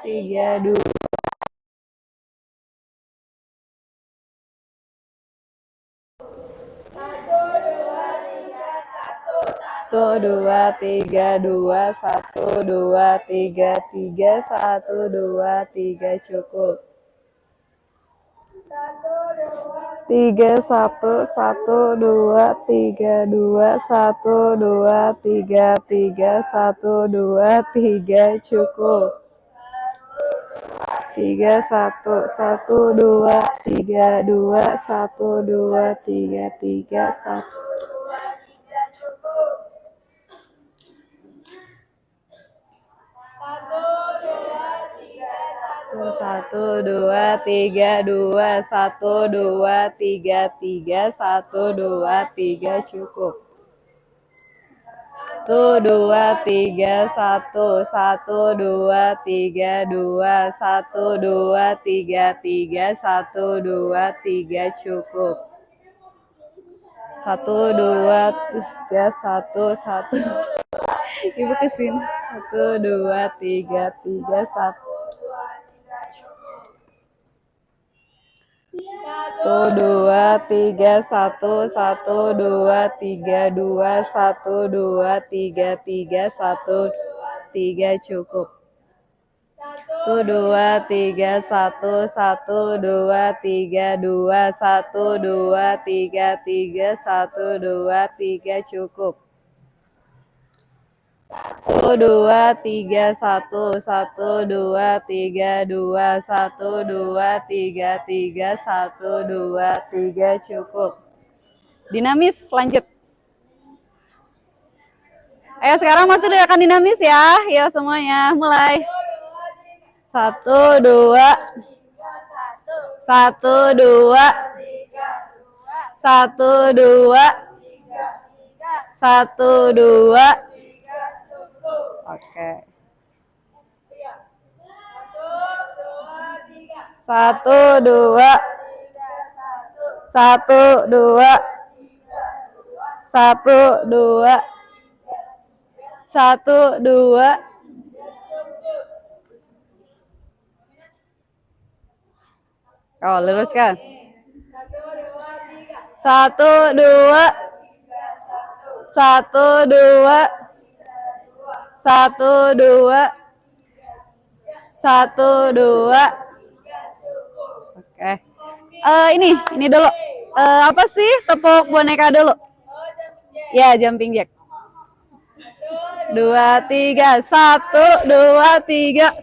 tiga, dua, satu, dua, tiga, dua, satu, dua, tiga, tiga, satu, dua, tiga, cukup. Tiga, satu, satu, dua, tiga, dua, satu, dua, tiga, tiga, satu, dua, tiga, cukup. Tiga, satu, satu, dua, tiga, dua, satu, dua, tiga, tiga, satu. Satu, dua, tiga, dua, satu, dua, tiga, tiga, satu, dua, tiga, cukup. Satu, dua, tiga, satu, satu, dua, tiga, dua, satu, dua, tiga, tiga, satu, dua, tiga, cukup. Satu, dua, tiga, satu, satu. Ibu kesini. Satu, dua, tiga, tiga, satu. Satu, dua, tiga, satu, satu, dua, tiga, dua, satu, dua, tiga, tiga, satu, tiga, cukup. Satu, dua, tiga, satu, satu, dua, tiga, dua, satu, dua, tiga, tiga, satu, dua, tiga, cukup. Satu, dua, tiga, satu, satu, dua, tiga, dua, satu, dua, tiga, tiga, satu, dua, tiga, cukup. Dinamis, lanjut. Ayo sekarang masuk akan dinamis ya. Yuk semuanya, mulai. Satu, dua. Satu, dua. Satu, dua. Satu, dua. Oke. Satu, dua. Satu, dua. Satu, dua. Satu, dua. Oh, luruskan. Satu, dua. Satu, dua. Satu, dua. Satu, dua. Oke. Ini dulu. Apa sih tepuk boneka dulu? Ya, jumping jack. Dua, tiga. Satu, dua, tiga.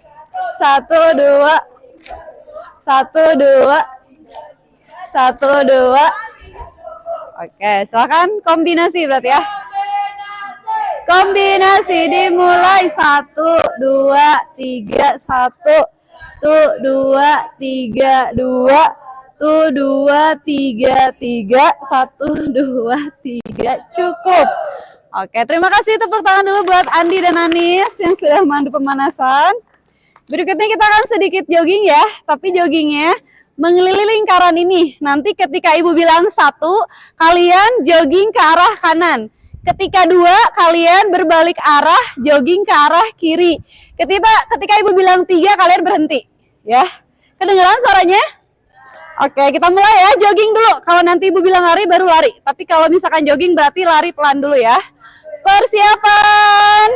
Satu, dua. Satu, dua. Satu, dua. Oke, silakan kombinasi berarti ya. Kombinasi dimulai. Satu, dua, tiga, satu. Tuh, dua, tiga, dua. Tuh, dua, tiga, tiga. Satu, dua, tiga. Cukup. Oke, terima kasih. Tepuk tangan dulu buat Andi dan Anis yang sudah mandu pemanasan. Berikutnya kita akan sedikit jogging ya. Tapi joggingnya mengelilingi lingkaran ini. Nanti ketika ibu bilang satu, kalian jogging ke arah kanan. Ketika dua, kalian berbalik arah, jogging ke arah kiri. Ketika ibu bilang tiga, kalian berhenti. Ya, kedengaran suaranya? Oke, kita mulai ya, jogging dulu. Kalau nanti ibu bilang lari, baru lari. Tapi kalau misalkan jogging, berarti lari pelan dulu ya. Persiapan.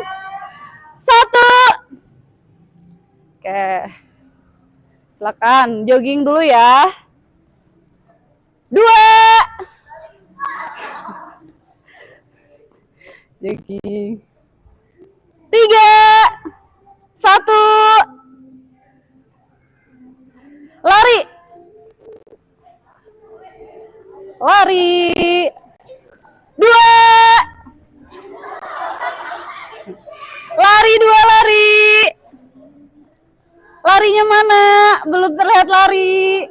Satu. Oke. Silakan, jogging dulu ya. Dua. Jogging. Tiga. Satu. Lari. Lari. Dua. Lari, dua, lari. Larinya mana? Belum terlihat lari.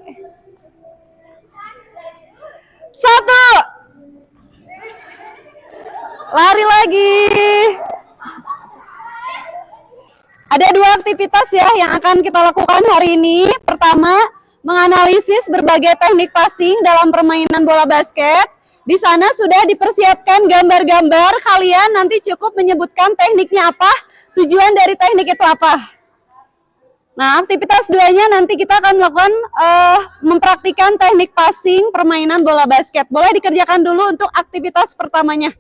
Satu. Lari lagi. Ada dua aktivitas ya yang akan kita lakukan hari ini. Pertama, menganalisis berbagai teknik passing dalam permainan bola basket. Di sana sudah dipersiapkan gambar-gambar. Kalian nanti cukup menyebutkan tekniknya apa, tujuan dari teknik itu apa. Nah, aktivitas duanya nanti kita akan melakukan mempraktikkan teknik passing permainan bola basket. Boleh dikerjakan dulu untuk aktivitas pertamanya.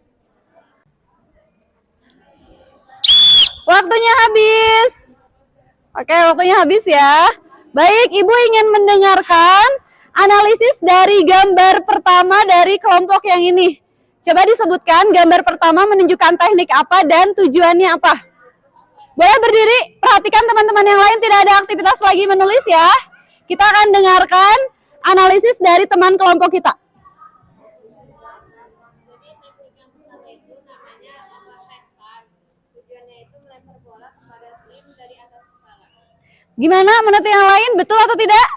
Waktunya habis. Oke, waktunya habis ya. Baik, Ibu ingin mendengarkan analisis dari gambar pertama dari kelompok yang ini. Coba disebutkan gambar pertama menunjukkan teknik apa dan tujuannya apa. Boleh berdiri, perhatikan teman-teman yang lain tidak ada aktivitas lagi menulis ya. Kita akan dengarkan analisis dari teman kelompok kita. Jadi teknik yang pertama itu namanya overhead pass. Tujuannya itu melempar bola kepada slim dari atas kepala. Gimana menurut yang lain, betul atau tidak?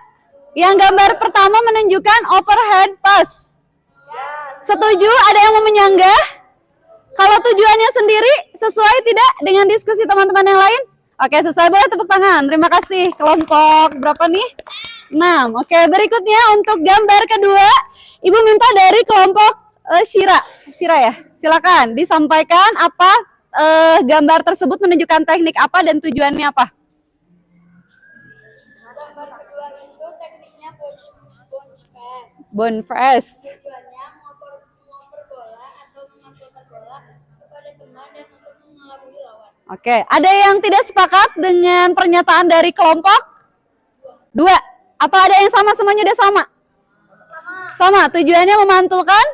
Yang gambar pertama menunjukkan overhead pass. Setuju? Ada yang mau menyanggah? Kalau tujuannya sendiri sesuai tidak dengan diskusi teman-teman yang lain? Oke, sesuai, boleh tepuk tangan. Terima kasih. Kelompok berapa nih? 6. Oke, berikutnya untuk gambar kedua, Ibu minta dari kelompok Syira. Syira ya? Silakan disampaikan apa gambar tersebut menunjukkan teknik apa dan tujuannya apa? Gambar kedua itu tekniknya bounce pass. Bone press. Tujuannya mengoper bola atau memantulkan bola kepada teman dan untuk mengelabui lawan. Oke, ada yang tidak sepakat dengan pernyataan dari kelompok? 2. Atau ada yang sama, semuanya udah sama? Sama, tujuannya memantulkan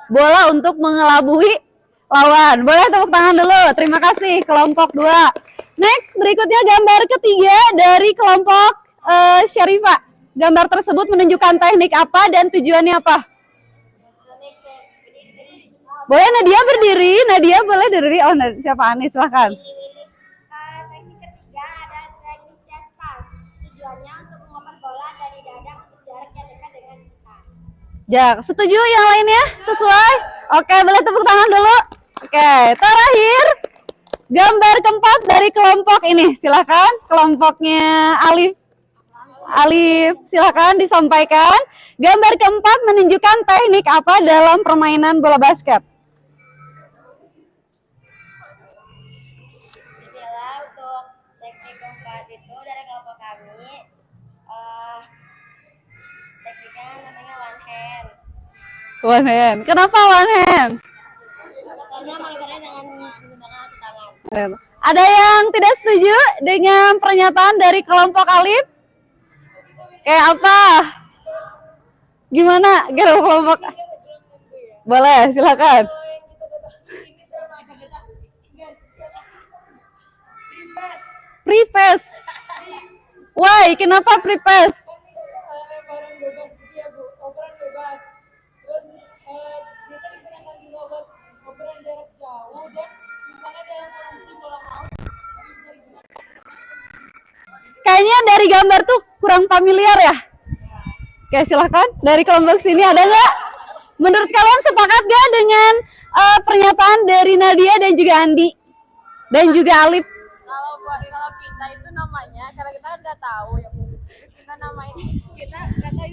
bola untuk mengelabui lawan. Boleh tepuk tangan dulu, terima kasih kelompok 2. Next, berikutnya gambar ketiga dari kelompok Syarifah. Gambar tersebut menunjukkan teknik apa dan tujuannya apa? Boleh Nadia berdiri, Nadia boleh berdiri. Oh, siapa Anis, silahkan. Teknik ketiga ada teknik chest pass. Tujuannya untuk mengoper bola dari dada untuk jarak yang dekat dengan kita. Ya, setuju yang lainnya? Sesuai? Oke, boleh tepuk tangan dulu. Oke, terakhir gambar keempat dari kelompok ini. Silakan, kelompoknya Alif. Alif, silakan disampaikan. Gambar keempat menunjukkan teknik apa dalam permainan bola basket? Bismillah, untuk teknik keempat itu dari kelompok kami, tekniknya namanya one hand. One hand. Kenapa one hand? Soalnya melebarnya dengan menggunakan satu tangan. Ada yang tidak setuju dengan pernyataan dari kelompok Alif? Kayak apa? Gimana? Kelompok? Boleh, silakan. Pre-pass. Why? Kenapa pre-pass? Lebaran bebas gitu ya Bu, operan bebas. Terus bisa digunakan juga buat operan jarak jauh dan misalnya dalam posisi bola out bisa digunakan. Kayaknya dari gambar tuh kurang familiar ya. Oke, silahkan. Dari kelompok sini ada nggak? Menurut kalian sepakat gak dengan pernyataan dari Nadia dan juga Andi? Dan juga Alif? Kalau kita itu namanya, karena kita kan nggak tahu ya Bu. Kita namain, kita nggak tahu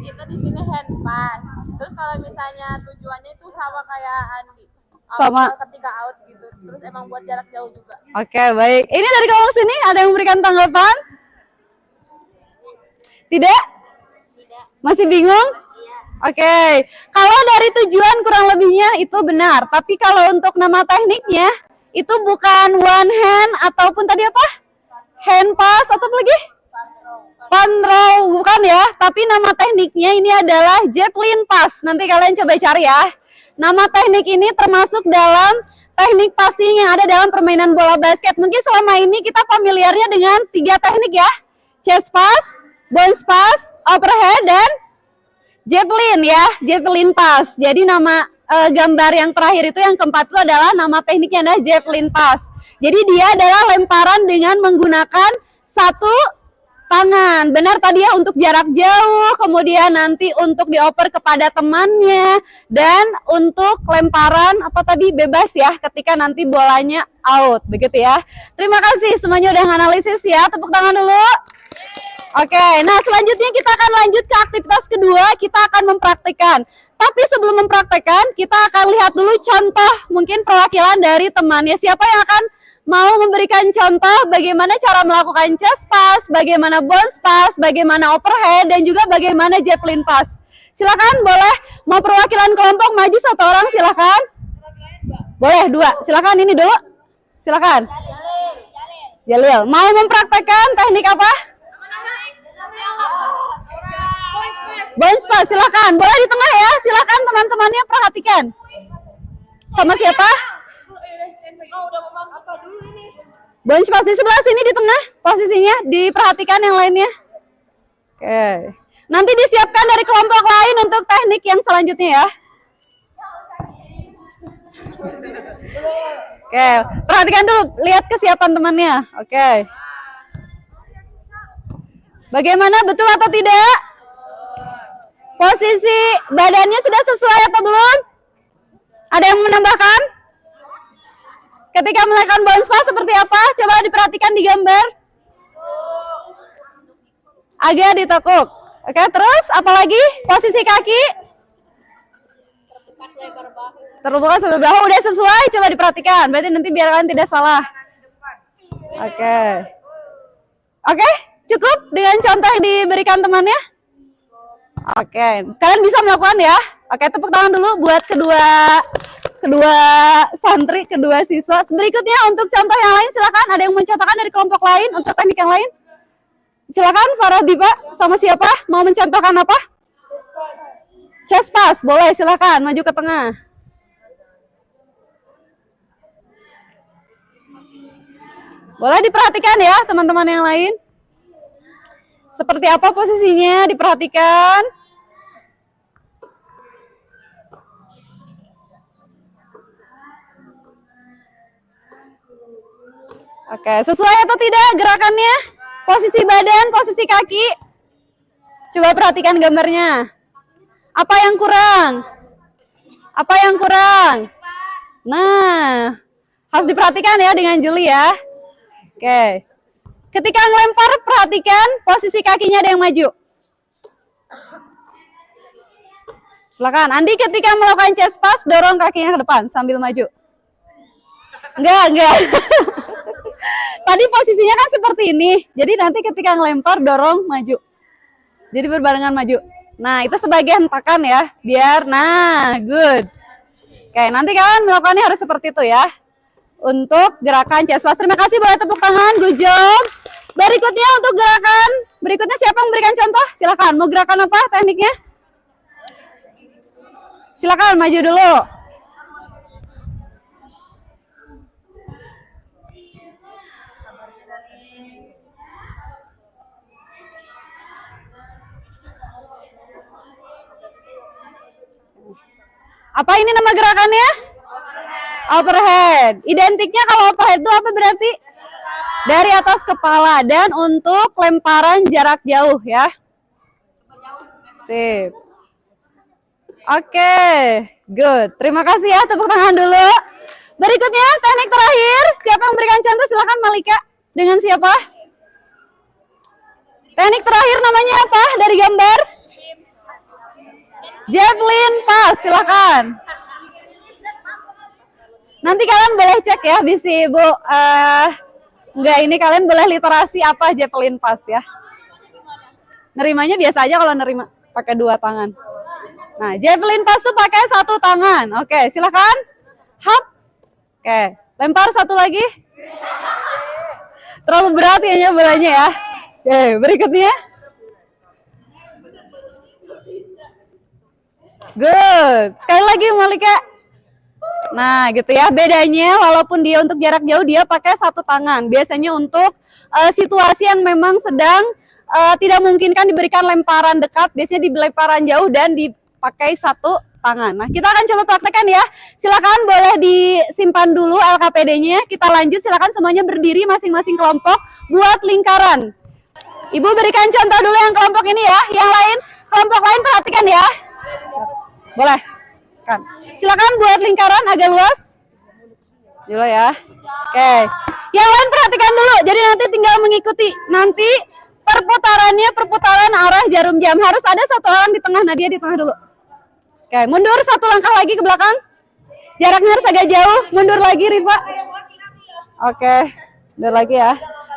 kita di sini hand pass. Terus kalau misalnya tujuannya itu sama kayak Andi. Sama. Ketika out gitu. Terus emang buat jarak jauh juga. Oke, baik. Ini dari kelompok sini ada yang memberikan tanggapan? Tidak? Tidak. Masih bingung? Iya. Oke, kalau dari tujuan kurang lebihnya itu benar. Tapi kalau untuk nama tekniknya, itu bukan one hand ataupun tadi apa? Hand pass atau apa lagi? Panrow, bukan ya. Tapi nama tekniknya ini adalah Javelin pass. Nanti kalian coba cari ya. Nama teknik ini termasuk dalam teknik passing yang ada dalam permainan bola basket. Mungkin selama ini kita familiarnya dengan 3 teknik ya. Chest pass, bounce pass, overhead, dan javelin ya. Javelin pass. Jadi nama gambar yang terakhir itu yang keempat itu adalah nama tekniknya adalah javelin pass. Jadi dia adalah lemparan dengan menggunakan satu tangan. Benar tadi ya, untuk jarak jauh, kemudian nanti untuk dioper kepada temannya, dan untuk lemparan apa tadi bebas ya ketika nanti bolanya out. Begitu ya. Terima kasih semuanya udah nganalisis ya. Tepuk tangan dulu. Oke, nah selanjutnya kita akan lanjut ke aktivitas kedua, kita akan mempraktikkan. Tapi sebelum mempraktikkan, kita akan lihat dulu contoh mungkin perwakilan dari temannya. Siapa yang akan mau memberikan contoh bagaimana cara melakukan chest pass, bagaimana bounce pass, bagaimana overhead, dan juga bagaimana javelin pass. Silakan, boleh mau perwakilan kelompok maju 1 orang, silakan. Boleh 2, silakan ini dulu. Silakan. Jalil, mau mempraktekkan teknik apa? Bounce pass, silakan. Boleh di tengah ya, silakan teman-temannya perhatikan. Sama siapa? Bounce pass di sebelah sini di tengah posisinya, diperhatikan yang lainnya. Oke. Nanti disiapkan dari kelompok lain untuk teknik yang selanjutnya ya. Oke, perhatikan dulu, lihat kesiapan temannya. Oke. Bagaimana, betul atau tidak? Posisi badannya sudah sesuai atau belum? Ada yang menambahkan? Ketika melakukan bounce pass seperti apa? Coba diperhatikan di gambar. Agak ditekuk. Oke, terus apalagi? Posisi kaki? Terbuka sampai bahu. Udah sesuai? Coba diperhatikan. Berarti nanti biar kalian tidak salah. Oke. Oke, cukup dengan contoh yang diberikan temannya? Oke, kalian bisa melakukan ya. Oke, tepuk tangan dulu buat kedua santri, kedua siswa. Berikutnya untuk contoh yang lain silakan. Ada yang mencontohkan dari kelompok lain untuk teknik yang lain? Silakan Faradi Pak, sama siapa? Mau mencontohkan apa? Chest pass, boleh silakan maju ke tengah. Boleh diperhatikan ya teman-teman yang lain. Seperti apa posisinya, diperhatikan. Oke, sesuai atau tidak gerakannya? Posisi badan, posisi kaki. Coba perhatikan gambarnya. Apa yang kurang? Apa yang kurang? Nah, harus diperhatikan ya dengan jeli ya. Oke. Ketika ngelempar, perhatikan posisi kakinya ada yang maju. Silakan. Andi ketika melakukan chest pass, dorong kakinya ke depan sambil maju. Enggak. Tadi posisinya kan seperti ini. Jadi nanti ketika ngelempar, dorong maju. Jadi berbarengan maju. Nah, itu sebagai hentakan ya. Biar, nah, good. Oke, nanti kalian melakukannya harus seperti itu ya. Untuk gerakan chest pass. Terima kasih, boleh tepuk tangan. Good job. Berikutnya untuk gerakan. Berikutnya siapa yang memberikan contoh? Silakan. Mau gerakan apa tekniknya? Silakan maju dulu. Apa ini nama gerakannya? Overhead. Identiknya kalau overhead itu apa berarti? Dari atas kepala. Dan untuk lemparan jarak jauh ya. Sip. Oke, good. Terima kasih ya, tepuk tangan dulu. Berikutnya teknik terakhir. Siapa yang memberikan contoh? Silakan Malika. Dengan siapa? Teknik terakhir namanya apa? Dari gambar? Javelin pass, silakan. Nanti kalian boleh cek ya, bisi Ibu. Enggak, ini kalian boleh literasi apa javelin pass ya. Nerimanya biasa aja kalau nerima pakai 2 tangan. Nah, javelin pass tuh pakai 1 tangan. Oke, silakan. Hap. Oke, lempar 1 lagi. Terlalu berat kayaknya bolanya ya. Oke, berikutnya. Good. Sekali lagi Malika. Nah, gitu ya. Bedanya walaupun dia untuk jarak jauh dia pakai 1 tangan. Biasanya untuk situasi yang memang sedang tidak memungkinkan diberikan lemparan dekat, biasanya di lemparan jauh dan dipakai 1 tangan. Nah, kita akan coba praktekkan ya. Silakan boleh disimpan dulu LKPD-nya. Kita lanjut, silakan semuanya berdiri masing-masing kelompok buat lingkaran. Ibu berikan contoh dulu yang kelompok ini ya. Yang lain, kelompok lain perhatikan ya. Boleh. Kan. Silakan buat lingkaran agak luas. Dulu ya. Oke. Yang lain perhatikan dulu. Jadi nanti tinggal mengikuti. Nanti perputaran arah jarum jam. Harus ada 1 orang di tengah. Nadia di tengah dulu. Oke, mundur 1 langkah lagi ke belakang. Jaraknya harus agak jauh. Mundur lagi, Rifa. Oke, mundur lagi ya.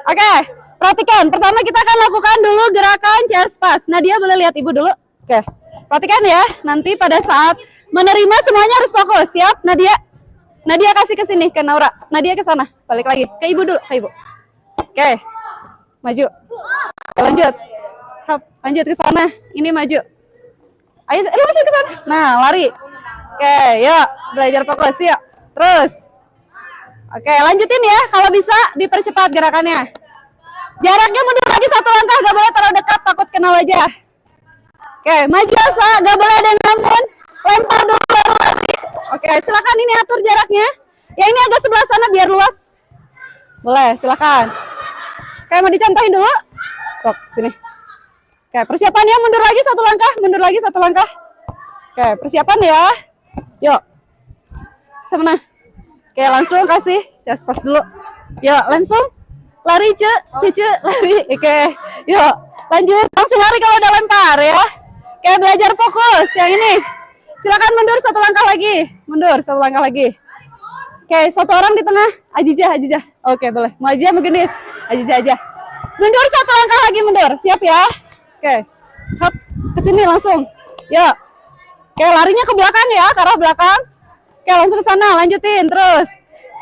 Oke, perhatikan. Pertama kita akan lakukan dulu gerakan chest pass. Nadia boleh lihat Ibu dulu. Oke, perhatikan ya. Nanti pada saat menerima semuanya harus fokus. Siap, Nadia? Nadia kasih ke sini, ke Naura. Nadia ke sana. Balik lagi. Ke Ibu dulu, ke Ibu. Oke, maju. Lanjut. Hop, lanjut ke sana. Ini maju. Ayo, masuk ke sana. Nah, lari. Oke, yuk. Belajar fokus, yuk. Terus. Oke, lanjutin ya. Kalau bisa, dipercepat gerakannya. Jaraknya mundur lagi 1 langkah. Gak boleh terlalu dekat, takut kena wajah. Oke, maju asa. Gak boleh ada yang ngambun. Lempar dulu, baru lari. Oke, silakan ini atur jaraknya. Ya, ini agak sebelah sana biar luas. Boleh, silakan. Oke, mau dicontohin dulu? Stop, sini. Oke, persiapan ya, mundur lagi 1 langkah, mundur lagi 1 langkah. Oke, persiapan ya. Yuk. Sana. Oke, langsung kasih. Just pas dulu. Yuk, langsung. Lari, Cice, lari. Oke, yuk. Lanjut, langsung lari kalau udah lempar ya. Kayak belajar fokus. Yang ini. Silakan mundur satu langkah lagi. Mundur satu langkah lagi. Oke, satu orang di tengah. Ajijah. Oke, boleh. Mau aja, mau gendis. Ajijah aja. Mundur satu langkah lagi, mundur. Siap ya? Oke. Hop, kesini langsung. Yuk. Oke, larinya ke belakang ya, ke arah belakang. Oke, langsung ke sana, lanjutin terus.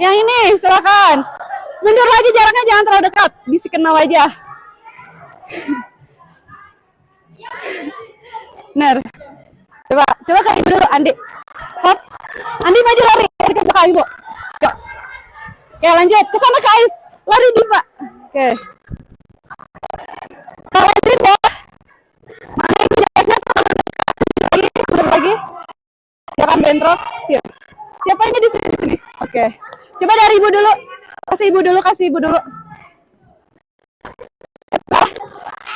Yang ini, silakan. Mundur lagi, jaraknya jangan terlalu dekat. Bisi kenal aja. Bener. Coba ke ibu dulu, Andi. Hop. Andi maju lari, dekat belakang ibu. Yuk. Oke, lanjut. Ke sana ke Ais. Lari Diva. Oke. Kalau lanjut ya. Mana yang jaraknya terlalu dekat. Mundur lagi. Jangan bentrok. Siap. Siapa ini di sini? Oke. Coba dari ibu dulu. Kasih ibu dulu.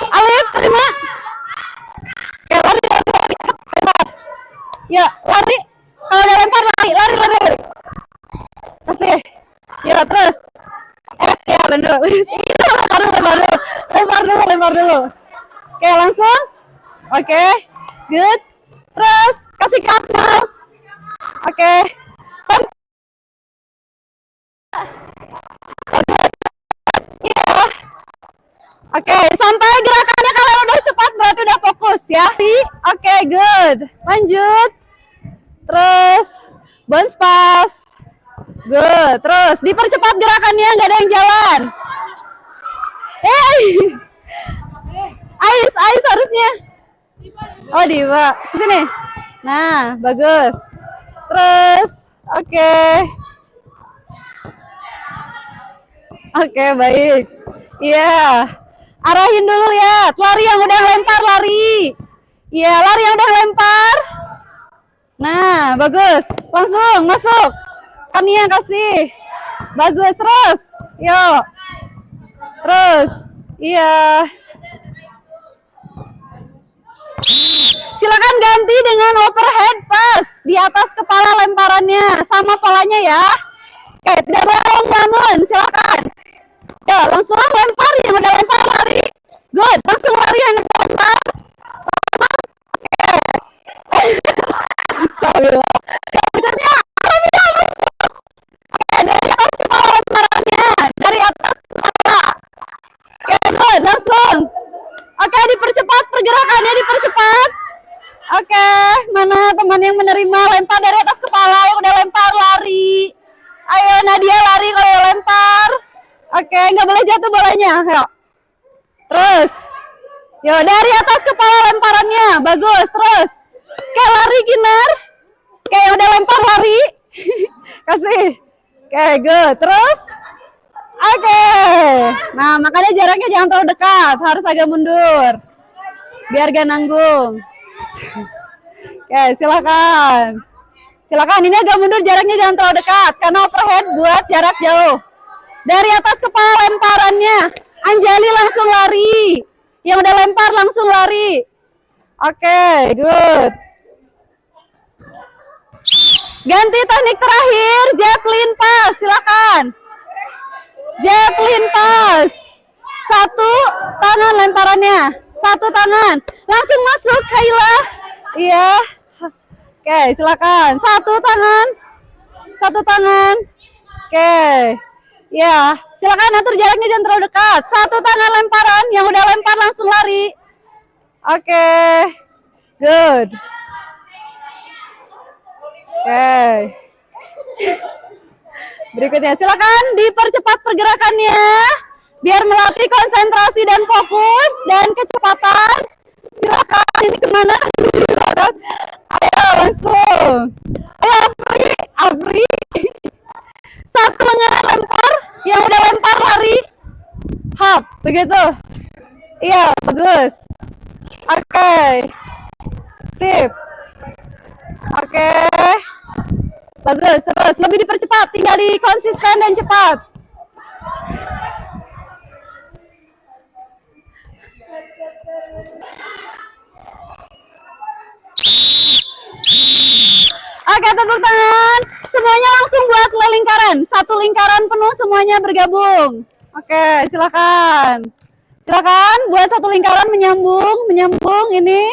Alif, terima. Oke, lari. Lempar. Ya, lari. Kalau udah lempar, lari. Kasih. Ya, terus. Ya, bener. Lempar dulu. Oke, langsung. Oke. Good. Terus, kasih ke Akmal. Oke. Oke, sampai gerakannya kalau udah cepat berarti udah fokus ya. Oke, good. Lanjut. Terus bounce pass. Good. Terus dipercepat gerakannya, nggak ada yang jalan. Ais harusnya. Oh, Diva. Kesini. Nah, bagus. Terus, oke. Oke, baik. Iya. Arahin dulu ya. Lari yang udah lempar, lari. Iya, lari yang udah lempar. Nah, bagus. Langsung masuk. Kania kasih. Bagus, terus. Yuk. Terus. Iya. Silakan ganti dengan overhead pass. Di atas kepala lemparannya. Sama polanya ya. Oke, tidak bangun. Silakan. Ya, langsung lempar yang udah lempar lari. Good, langsung lari yang udah lempar. Astagfirullah. Berikutnya, dari atas kepala lemparannya. Dari atas kepala. Oke, good, langsung. Oke, dipercepat pergerakannya, dipercepat. Oke, mana teman yang menerima lempar dari atas kepala yang udah lempar lari. Ayo Nadia lari kalau lempar. Oke, nggak boleh jatuh bolanya. Yuk. Terus. Yuk, dari atas kepala lemparannya. Bagus, terus. Oke, lari Kinar. Oke, yang udah lempar lari. Kasih. Oke, good. Terus. Oke. Nah, makanya jaraknya jangan terlalu dekat. Harus agak mundur. Biar gak nanggung. Oke, silakan. Silakan, ini agak mundur, jaraknya jangan terlalu dekat. Karena overhead buat jarak jauh. Dari atas kepala lemparannya, Anjali langsung lari. Yang udah lempar langsung lari. Oke, good. Ganti teknik terakhir, Jacqueline pass, silakan. Jacqueline pass. Satu tangan lemparannya. Satu tangan. Langsung masuk, Kayla. Iya. Oke, silakan. Satu tangan. Satu tangan. Oke. Ya, silakan atur jaraknya jangan terlalu dekat. Satu tangan lemparan, yang udah lempar langsung lari. Oke. Good. Oke. Berikutnya, silakan dipercepat pergerakannya biar melatih konsentrasi dan fokus dan kecepatan. Silakan, ini kemana? Ayo langsung. Ayo Afri. Satu lengan lempar, yang udah lempar lari. Hap, begitu. Iya, bagus. Oke. Sip. Oke. Bagus, terus lebih dipercepat, tinggal di konsisten dan cepat. Oke, tepuk tangan. Semuanya langsung buat lingkaran. Satu lingkaran penuh semuanya bergabung. Oke, silakan. Silakan buat satu lingkaran menyambung ini.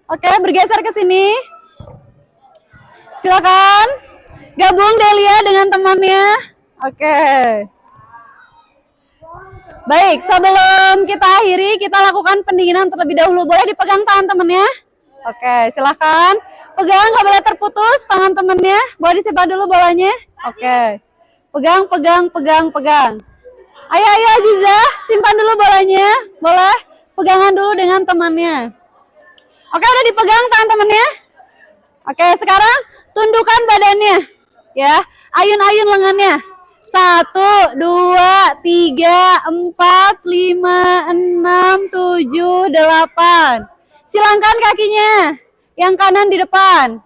Oke, bergeser ke sini. Silakan. Gabung Delia dengan temannya. Oke. Baik, sebelum kita akhiri, kita lakukan pendinginan terlebih dahulu. Boleh dipegang tangan temannya? Oke, silahkan. Pegang, nggak boleh terputus tangan temannya. Boleh disimpan dulu bolanya? Oke. Pegang, pegang, pegang, pegang. Ayo, ayo Aziza, simpan dulu bolanya. Boleh? Pegangan dulu dengan temannya. Oke, udah dipegang tangan temannya? Oke, sekarang tundukkan badannya. Ya, ayun-ayun lengannya. 1, 2, 3, 4, 5, 6, 7, 8. Silangkan kakinya. Yang kanan di depan.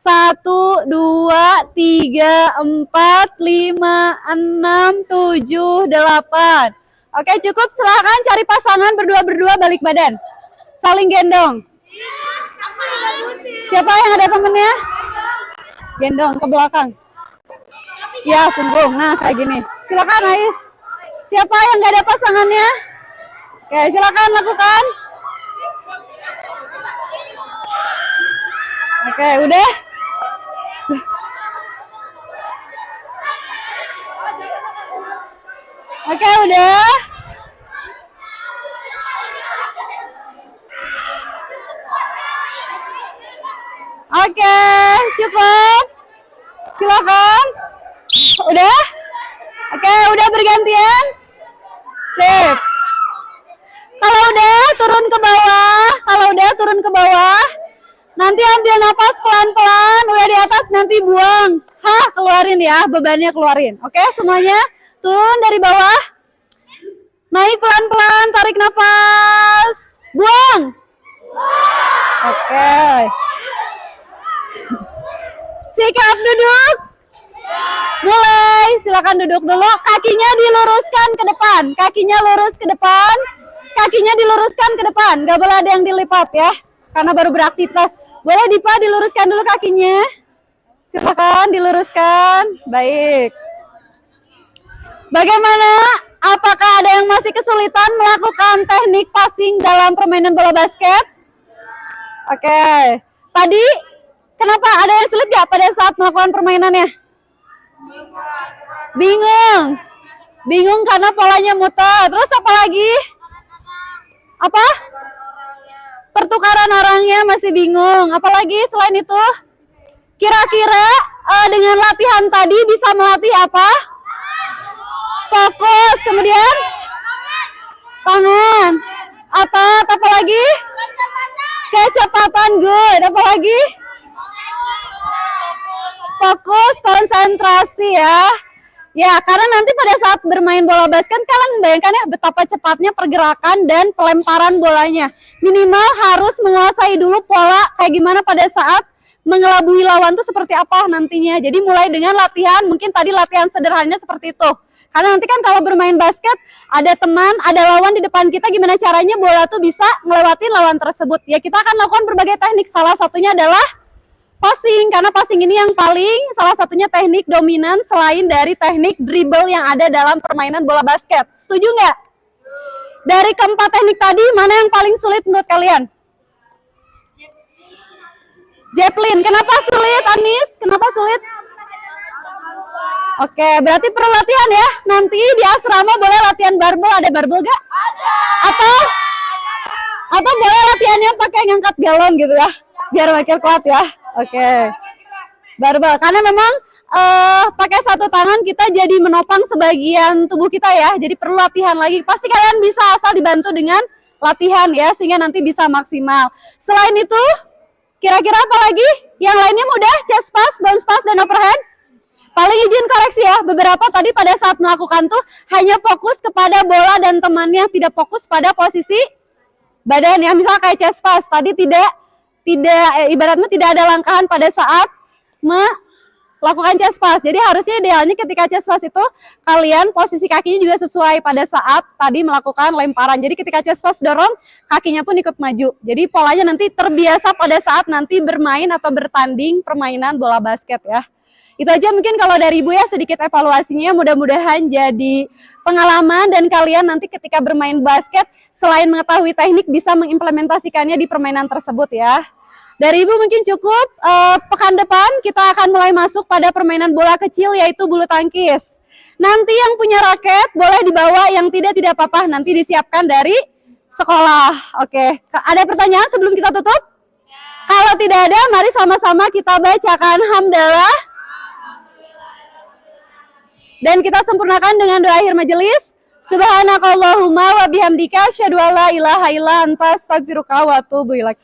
1, 2, 3, 4, 5, 6, 7, 8. Oke, cukup. Silahkan cari pasangan berdua-berdua balik badan. Saling gendong. Siapa yang ada temennya? Gendong ke belakang. Ya, punggung. Nah, kayak gini. Silakan, Ais. Siapa yang nggak ada pasangannya? Oke, silakan lakukan. Oke, udah. Oke, udah. Oke, cukup. Silakan. Udah? Oke, udah bergantian? Sip. Kalau udah turun ke bawah, nanti ambil nafas pelan-pelan, udah di atas nanti buang. Keluarin ya, bebannya keluarin. Oke, semuanya turun dari bawah. Naik pelan-pelan, tarik nafas. Buang. Oke. Sikap duduk. Mulai, silakan duduk dulu. Kakinya diluruskan ke depan. Kakinya lurus ke depan. Kakinya diluruskan ke depan. Gak boleh ada yang dilipat ya. Karena baru beraktivitas. Boleh Dipa diluruskan dulu kakinya. Silakan diluruskan. Baik. Bagaimana? Apakah ada yang masih kesulitan melakukan teknik passing dalam permainan bola basket? Oke. Tadi kenapa ada yang sulit gak pada saat melakukan permainannya? Bingung. Bingung karena polanya muter. Terus apa lagi? Apa? Pertukaran orangnya masih bingung. Apalagi selain itu? Kira-kira dengan latihan tadi bisa melatih apa? Fokus. Kemudian? Tangan. Otot. Apa lagi? Kecepatan. Good. Apa lagi? Fokus, konsentrasi ya. Ya, karena nanti pada saat bermain bola basket, kalian membayangkan ya betapa cepatnya pergerakan dan pelemparan bolanya. Minimal harus menguasai dulu pola kayak gimana pada saat mengelabui lawan tuh seperti apa nantinya. Jadi mulai dengan latihan, mungkin tadi latihan sederhananya seperti itu. Karena nanti kan kalau bermain basket, ada teman, ada lawan di depan kita, gimana caranya bola tuh bisa ngelewatin lawan tersebut. Ya, kita akan lakukan berbagai teknik, salah satunya adalah passing, karena passing ini yang paling salah satunya teknik dominan selain dari teknik dribble yang ada dalam permainan bola basket. Setuju nggak? Dari keempat teknik tadi, mana yang paling sulit menurut kalian? Javelin. Kenapa sulit, Anis? Kenapa sulit? Oke, berarti perlu latihan ya. Nanti di asrama boleh latihan barbel. Ada barbel nggak? Ada. Atau boleh latihannya pakai ngangkat galon gitu ya, biar makin kuat ya. Oke. Barbel, karena memang pakai satu tangan kita jadi menopang sebagian tubuh kita ya. Jadi perlu latihan lagi. Pasti kalian bisa asal dibantu dengan latihan ya, sehingga nanti bisa maksimal. Selain itu, kira-kira apa lagi? Yang lainnya mudah, chest pass, bounce pass, dan overhead. Paling izin koreksi ya, beberapa tadi pada saat melakukan tuh hanya fokus kepada bola dan temannya, tidak fokus pada posisi badan ya. Misalnya kayak chest pass, tadi tidak ibaratnya tidak ada langkahan pada saat melakukan chest pass. Jadi harusnya idealnya ketika chest pass itu kalian posisi kakinya juga sesuai pada saat tadi melakukan lemparan. Jadi ketika chest pass dorong, kakinya pun ikut maju. Jadi polanya nanti terbiasa pada saat nanti bermain atau bertanding permainan bola basket ya. Itu aja mungkin kalau dari Ibu ya, sedikit evaluasinya, mudah-mudahan jadi pengalaman dan kalian nanti ketika bermain basket selain mengetahui teknik bisa mengimplementasikannya di permainan tersebut ya. Dari Ibu mungkin cukup. Pekan depan kita akan mulai masuk pada permainan bola kecil yaitu bulu tangkis. Nanti yang punya raket boleh dibawa, yang tidak apa-apa, nanti disiapkan dari sekolah. Oke, ada pertanyaan sebelum kita tutup? Kalau tidak ada, mari sama-sama kita bacakan hamdalah. Dan kita sempurnakan dengan doa akhir majelis. Subhanakallahumma wa bihamdika asyhadu an la ilaha illa anta astaghfiruka wa atubu ilaik.